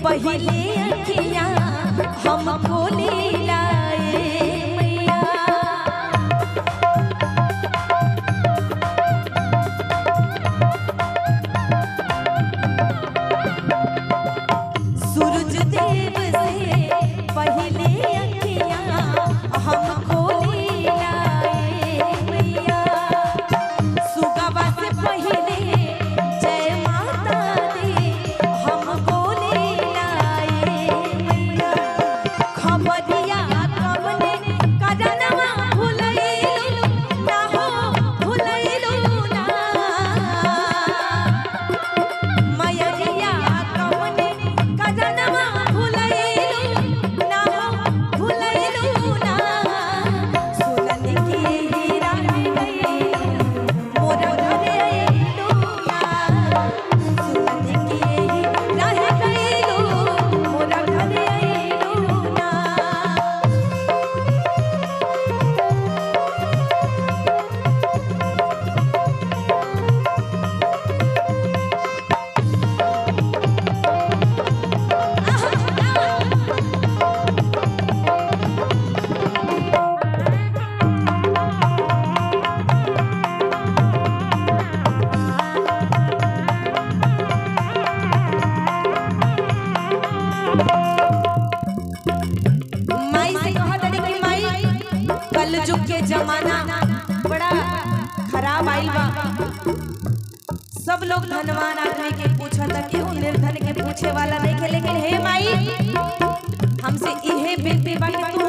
पहले अखियाँ हमको ले लाए मैया। सूरज देव से पहले अखियाँ हमको ले लाए मैया। सुगवा से पहले जय माता दी हमको ले लाए मैया। खबरिया कवने करनवा भुलैलू ना हो भुलैलू ना। मैया कवने करनवा भुलैलू ना हो भुलैलू ना। सुनन की हीरा गइलू मोरा घरे अइलू ना। सुनन की हीरा गइलू मोरा घरे अइलू ना। माई से कहा तड़ी कि माई कलयुग के जमाना बड़ा खराब आइल बा। सब लोग धनवान आदमी के पूछता कि वो निर्धन के पूछे वाला नहीं खे। लेकिन हे माई हमसे इहे विनती बा कि तू